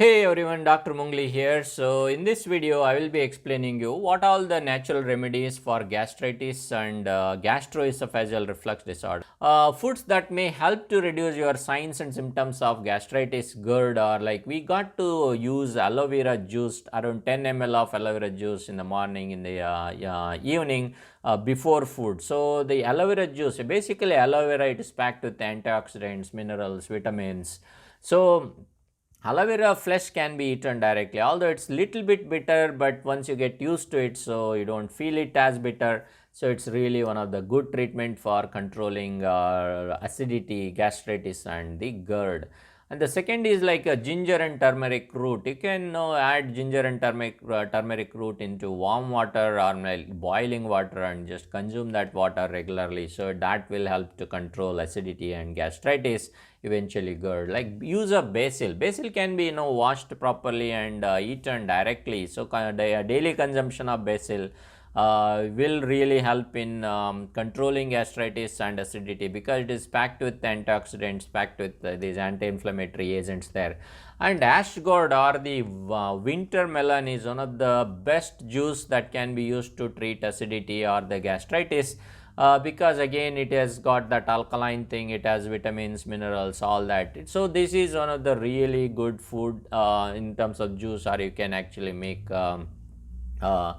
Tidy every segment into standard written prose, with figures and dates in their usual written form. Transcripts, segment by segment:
Hey everyone, Dr. Mungli here. So in this video, I will be explaining you what all the natural remedies for gastritis and gastroesophageal reflux disorder. Foods that may help to reduce your signs and symptoms of gastritis GERD are like we got to use aloe vera juice, around 10 ml of aloe vera juice in the morning, in the evening before food. So the aloe vera juice, basically aloe vera, it is packed with antioxidants, minerals, vitamins. So aloe vera flesh can be eaten directly, although it's little bit bitter, but once you get used to it, so you don't feel it as bitter. So it's really one of the good treatment for controlling acidity, gastritis and the GERD. And the second is like a ginger and turmeric root. You can add ginger and turmeric root into warm water or like boiling water and just consume that water regularly. So that will help to control acidity and gastritis, eventually GERD. Like use of basil. Basil can be washed properly and eaten directly. So daily consumption of basil will really help in controlling gastritis and acidity, because it is packed with antioxidants, packed with these anti-inflammatory agents there. And ash gourd or the winter melon is one of the best juice that can be used to treat acidity or the gastritis. Because again it has got that alkaline thing, it has vitamins, minerals, all that. So this is one of the really good food in terms of juice, or you can actually make uh,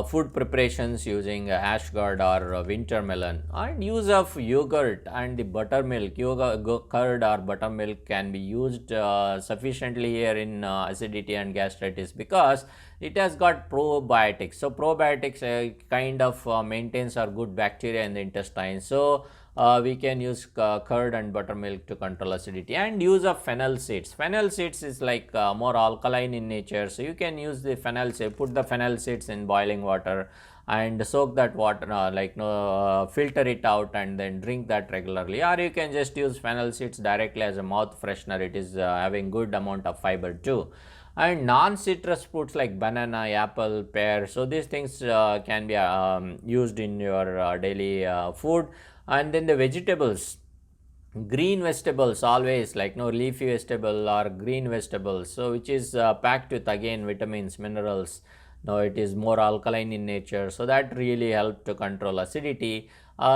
food preparations using ash gourd or winter melon. And use of yogurt and the buttermilk, curd or buttermilk can be used sufficiently here in acidity and gastritis, because it has got probiotics. So probiotics kind of maintains our good bacteria in the intestine. So we can use curd and buttermilk to control acidity. And use of fennel seeds. Fennel seeds is like more alkaline in nature, so you can use the fennel seeds, put the fennel seeds in boiling water and soak that water, filter it out and then drink that regularly. Or you can just use fennel seeds directly as a mouth freshener. It is having good amount of fiber too. And non-citrus fruits like banana, apple, pear, so these things can be used in your daily food. And then the vegetables, green vegetables, always like no leafy vegetable or green vegetables, so which is packed with again vitamins, minerals. Now it is more alkaline in nature, so that really help to control acidity.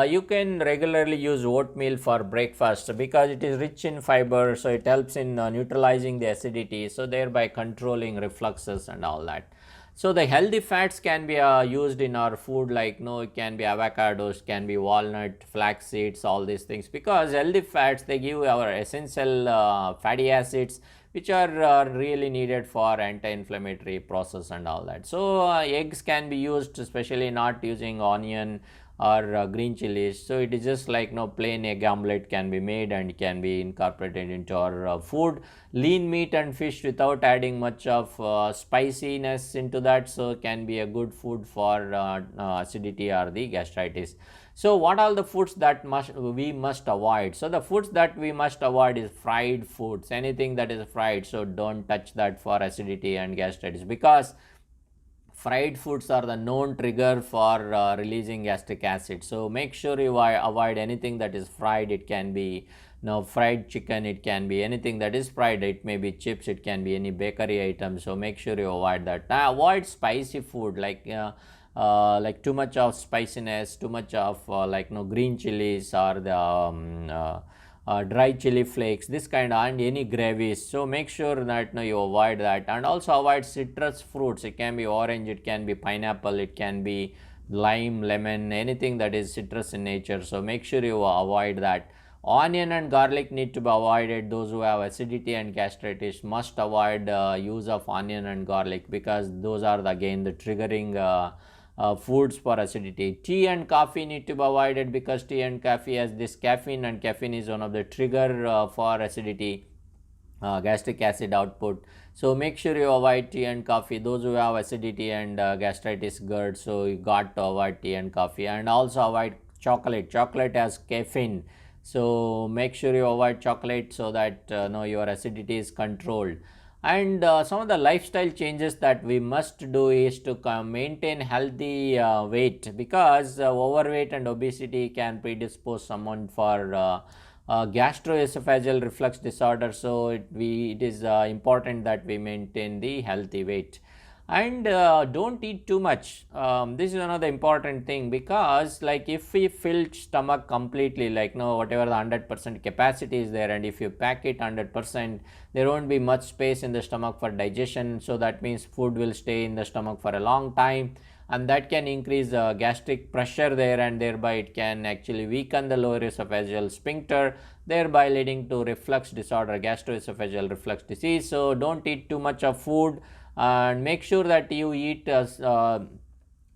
You can regularly use oatmeal for breakfast, because it is rich in fiber, so it helps in neutralizing the acidity, so thereby controlling refluxes and all that. So the healthy fats can be used in our food, like it can be avocados, can be walnut, flax seeds, all these things, because healthy fats, they give our essential fatty acids, which are really needed for anti-inflammatory process and all that. So eggs can be used, especially not using onion or green chilies. So it is just like plain egg omelette can be made and can be incorporated into our food. Lean meat and fish without adding much of spiciness into that, so can be a good food for acidity or the gastritis. So what are the foods that we must avoid? So the foods that we must avoid is fried foods, anything that is fried, so don't touch that for acidity and gastritis, because fried foods are the known trigger for releasing gastric acid. So make sure you avoid anything that is fried. It can be fried chicken, it can be anything that is fried, it may be chips, it can be any bakery item. So make sure you avoid that. Avoid spicy food, like too much of spiciness, too much of green chilies or the dry chili flakes, this kind of, and any gravies. So make sure that you avoid that. And also avoid citrus fruits. It can be orange, it can be pineapple, it can be lime, lemon, anything that is citrus in nature. So make sure you avoid that. Onion and garlic need to be avoided. Those who have acidity and gastritis must avoid use of onion and garlic, because those are again the triggering foods for acidity. Tea and coffee need to be avoided, because tea and coffee has this caffeine, and caffeine is one of the trigger for acidity, gastric acid output. So make sure you avoid tea and coffee. Those who have acidity and gastritis GERD, so you got to avoid tea and coffee. And also avoid chocolate. Chocolate has caffeine, so make sure you avoid chocolate, so that your acidity is controlled. And some of the lifestyle changes that we must do is to maintain healthy weight, because overweight and obesity can predispose someone for gastroesophageal reflux disorder. So it is important that we maintain the healthy weight. And don't eat too much. This is another important thing, because like if we fill stomach completely, like no, whatever the 100% capacity is there, and if you pack it 100%, there won't be much space in the stomach for digestion. So that means food will stay in the stomach for a long time, and that can increase gastric pressure there, and thereby it can actually weaken the lower esophageal sphincter, thereby leading to reflux disorder, gastroesophageal reflux disease. So don't eat too much of food, and make sure that you eat a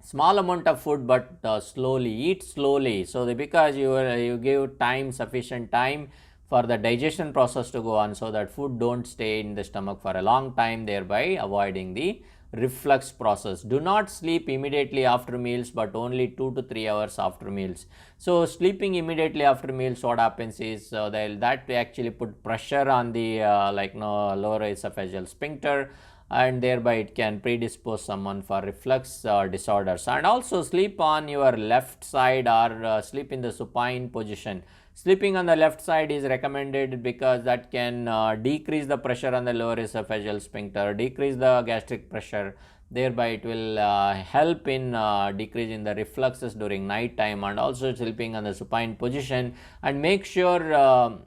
small amount of food, but slowly, eat slowly, so that because you give time, sufficient time for the digestion process to go on, so that food don't stay in the stomach for a long time, thereby avoiding the reflux process. Do not sleep immediately after meals, but only 2 to 3 hours after meals. So sleeping immediately after meals, what happens is that actually put pressure on the lower esophageal sphincter, and thereby it can predispose someone for reflux disorders. And also sleep on your left side, or sleep in the supine position. Sleeping on the left side is recommended because that can decrease the pressure on the lower esophageal sphincter, decrease the gastric pressure, thereby it will help in decreasing the refluxes during night time. And also sleeping on the supine position, and make sure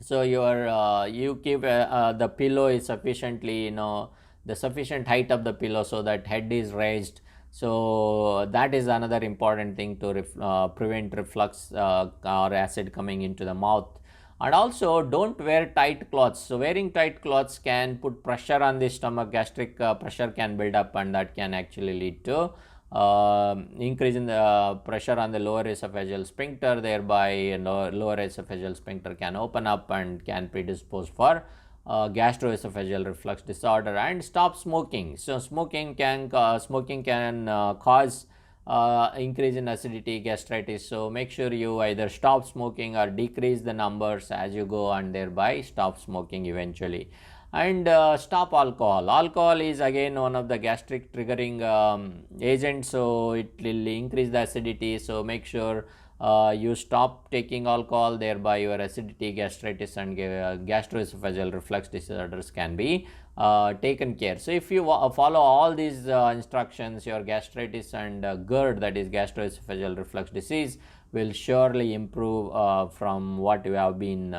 so you keep the pillow is sufficiently, the sufficient height of the pillow, so that head is raised. So that is another important thing to prevent reflux or acid coming into the mouth. And also don't wear tight clothes. So wearing tight clothes can put pressure on the stomach, gastric pressure can build up, and that can actually lead to increase in the pressure on the lower esophageal sphincter, thereby lower esophageal sphincter can open up and can predispose for gastroesophageal reflux disorder. And stop smoking. So smoking can cause increase in acidity, gastritis. So make sure you either stop smoking or decrease the numbers as you go, and thereby stop smoking eventually. And stop alcohol. Alcohol is again one of the gastric triggering agents, so it will increase the acidity. So make sure you stop taking alcohol, thereby your acidity, gastritis, and gastroesophageal reflux disorders can be taken care. So if you follow all these instructions, your gastritis and GERD, that is gastroesophageal reflux disease, will surely improve from what you have been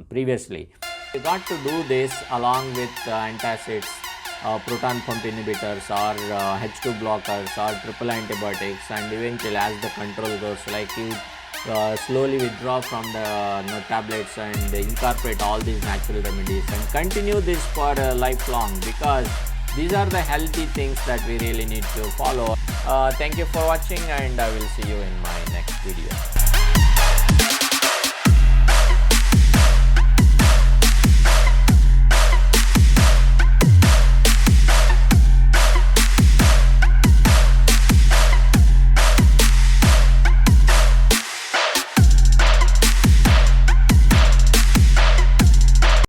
previously. You got to do this along with antacids, proton pump inhibitors, or H2 blockers, or triple antibiotics, and eventually as the control goes, like you slowly withdraw from the tablets and incorporate all these natural remedies, and continue this for lifelong, because these are the healthy things that we really need to follow. Thank you for watching, and I will see you in my next video.